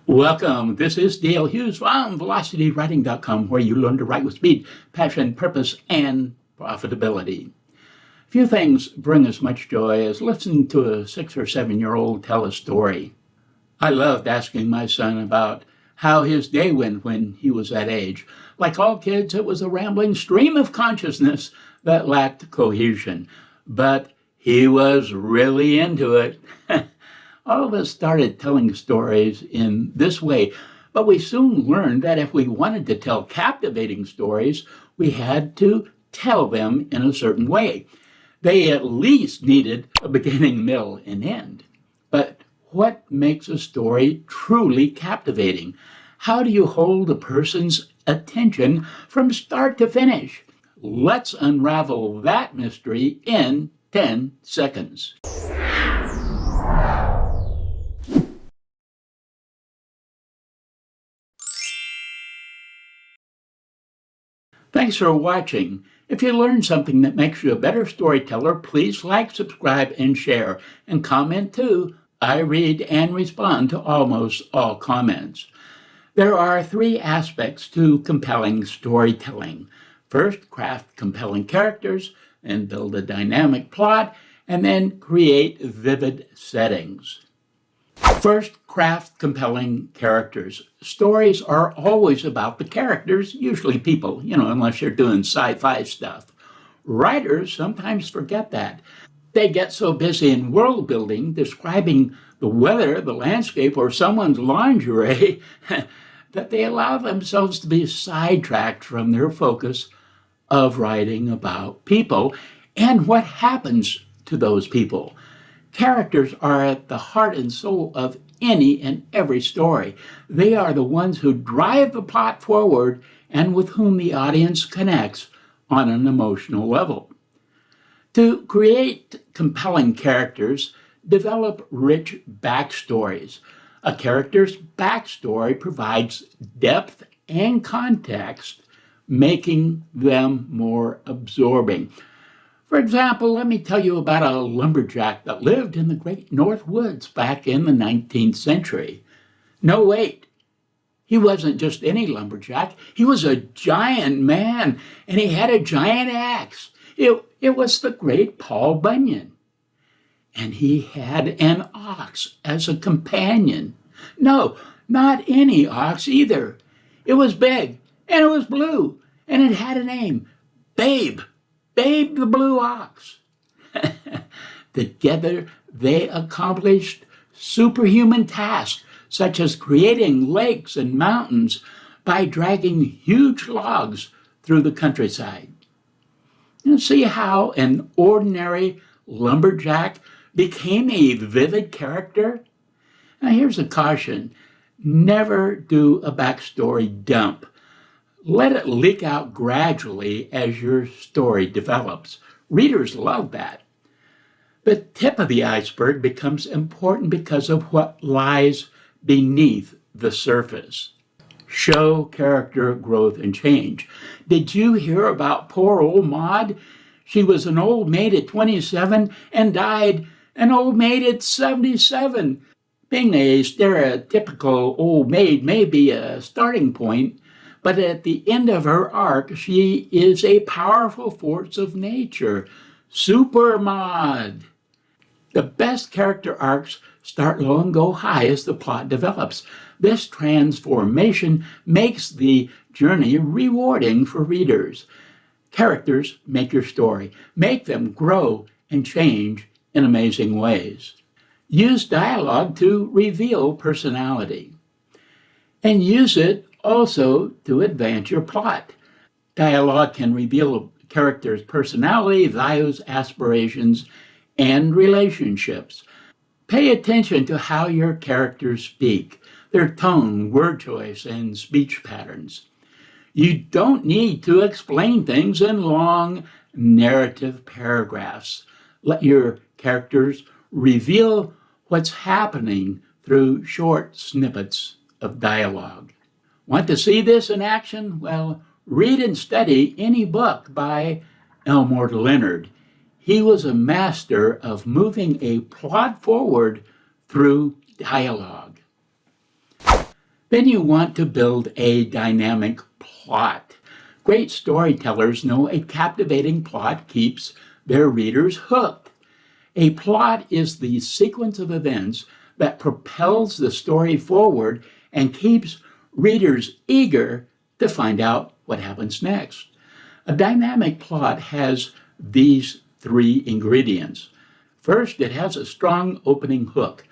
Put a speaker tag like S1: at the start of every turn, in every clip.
S1: Welcome. This is Dale Hughes from VelocityWriting.com, where you learn to write with speed, passion, purpose, and profitability. Few things bring as much joy as listening to a 6 or 7-year-old tell a story. I loved asking my son about how his day went when he was that age. Like all kids, it was a rambling stream of consciousness that lacked cohesion. But he was really into it. All of us started telling stories in this way, but we soon learned that if we wanted to tell captivating stories, we had to tell them in a certain way. They at least needed a beginning, middle, and end. But what makes a story truly captivating? How do you hold a person's attention from start to finish? Let's unravel that mystery in 10 seconds. Thanks for watching. If you learned something that makes you a better storyteller, please like, subscribe, and share. And comment too. I read and respond to almost all comments. There are 3 aspects to compelling storytelling. First, craft compelling characters, then build a dynamic plot, and then create vivid settings. First, craft compelling characters. Stories are always about the characters, usually people, unless you're doing sci-fi stuff. Writers sometimes forget that. They get so busy in world building, describing the weather, the landscape, or someone's lingerie, that they allow themselves to be sidetracked from their focus of writing about people and what happens to those people. Characters are at the heart and soul of any and every story. They are the ones who drive the plot forward and with whom the audience connects on an emotional level. To create compelling characters, develop rich backstories. A character's backstory provides depth and context, making them more absorbing. For example, let me tell you about a lumberjack that lived in the Great North Woods back in the 19th century. No, wait. He wasn't just any lumberjack. He was a giant man, and he had a giant axe. It was the great Paul Bunyan. And he had an ox as a companion. No, not any ox either. It was big, and it was blue, and it had a name, Babe the Blue Ox. Together, they accomplished superhuman tasks, such as creating lakes and mountains by dragging huge logs through the countryside. You see how an ordinary lumberjack became a vivid character? Now here's a caution. Never do a backstory dump. Let it leak out gradually as your story develops. Readers love that. The tip of the iceberg becomes important because of what lies beneath the surface. Show character growth and change. Did you hear about poor old Maud? She was an old maid at 27 and died an old maid at 77. Being a stereotypical old maid may be a starting point, but at the end of her arc, she is a powerful force of nature. Super Maud. The best character arcs start low and go high as the plot develops. This transformation makes the journey rewarding for readers. Characters make your story. Make them grow and change in amazing ways. Use dialogue to reveal personality. And use it also to advance your plot. Dialogue can reveal a character's personality, values, aspirations, and relationships. Pay attention to how your characters speak, their tone, word choice, and speech patterns. You don't need to explain things in long narrative paragraphs. Let your characters reveal what's happening through short snippets of dialogue. Want to see this in action? Well, read and study any book by Elmore Leonard. He was a master of moving a plot forward through dialogue. Then you want to build a dynamic plot. Great storytellers know a captivating plot keeps their readers hooked. A plot is the sequence of events that propels the story forward and keeps readers eager to find out what happens next. A dynamic plot has these three ingredients. First, it has a strong opening hook.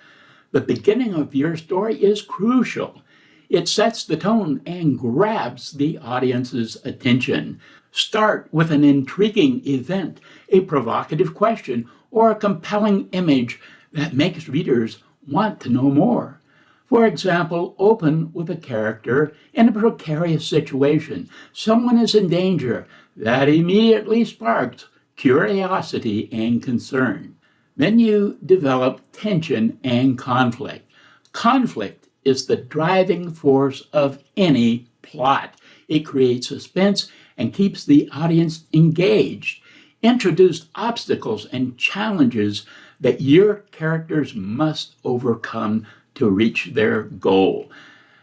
S1: The beginning of your story is crucial. It sets the tone and grabs the audience's attention. Start with an intriguing event, a provocative question, or a compelling image that makes readers want to know more. For example, open with a character in a precarious situation. Someone is in danger. That immediately sparks curiosity and concern. Then you develop tension and conflict. Conflict is the driving force of any plot. It creates suspense and keeps the audience engaged. Introduce obstacles and challenges that your characters must overcome to reach their goal.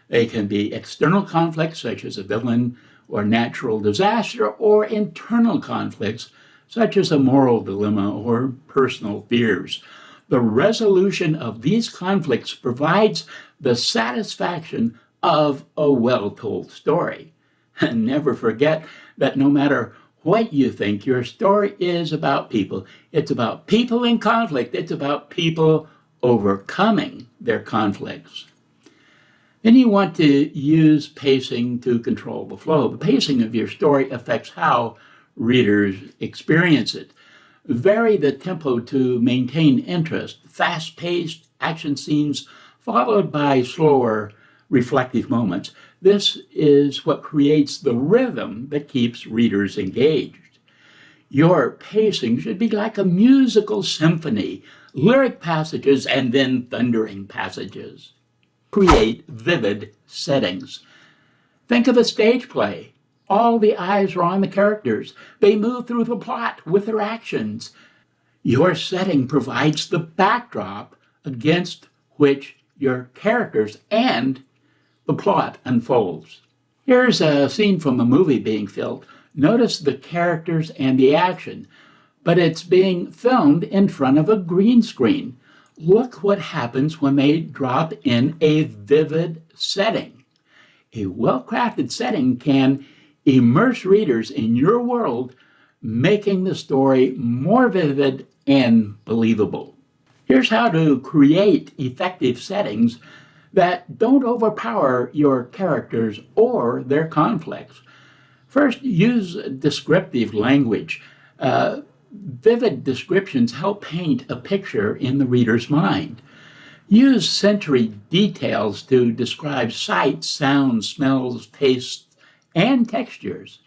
S1: They can be external conflicts, such as a villain or natural disaster, or internal conflicts, such as a moral dilemma or personal fears. The resolution of these conflicts provides the satisfaction of a well-told story. And never forget that no matter what you think, your story is about people. It's about people in conflict. It's about people overcoming their conflicts. Then you want to use pacing to control the flow. The pacing of your story affects how readers experience it. Vary the tempo to maintain interest. Fast-paced action scenes followed by slower, reflective moments. This is what creates the rhythm that keeps readers engaged. Your pacing should be like a musical symphony, lyric passages and then thundering passages. Create vivid settings. Think of a stage play. All the eyes are on the characters. They move through the plot with their actions. Your setting provides the backdrop against which your characters and the plot unfolds. Here's a scene from a movie being filmed. Notice the characters and the action, but it's being filmed in front of a green screen. Look what happens when they drop in a vivid setting. A well-crafted setting can immerse readers in your world, making the story more vivid and believable. Here's how to create effective settings that don't overpower your characters or their conflicts. First, use descriptive language. Vivid descriptions help paint a picture in the reader's mind. Use sensory details to describe sights, sounds, smells, tastes, and textures.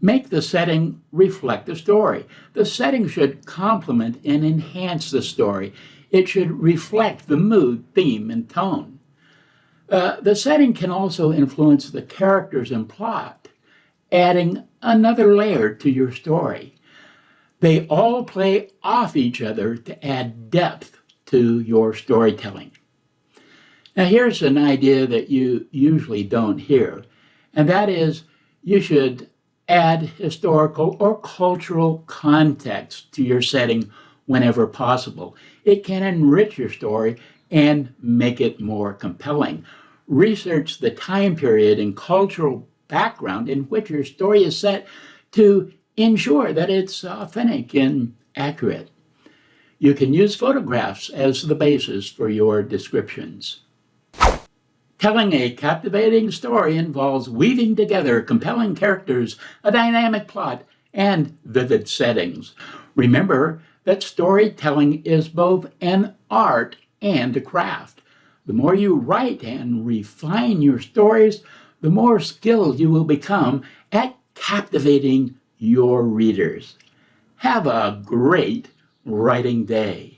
S1: Make the setting reflect the story. The setting should complement and enhance the story. It should reflect the mood, theme, and tone. The setting can also influence the characters and plot, adding another layer to your story. They all play off each other to add depth to your storytelling. Now, here's an idea that you usually don't hear, and that is you should add historical or cultural context to your setting whenever possible. It can enrich your story and make it more compelling. Research the time period and cultural background in which your story is set to ensure that it's authentic and accurate. You can use photographs as the basis for your descriptions. Telling a captivating story involves weaving together compelling characters, a dynamic plot, and vivid settings. Remember that storytelling is both an art and a craft. The more you write and refine your stories, the more skilled you will become at captivating your readers. Have a great writing day.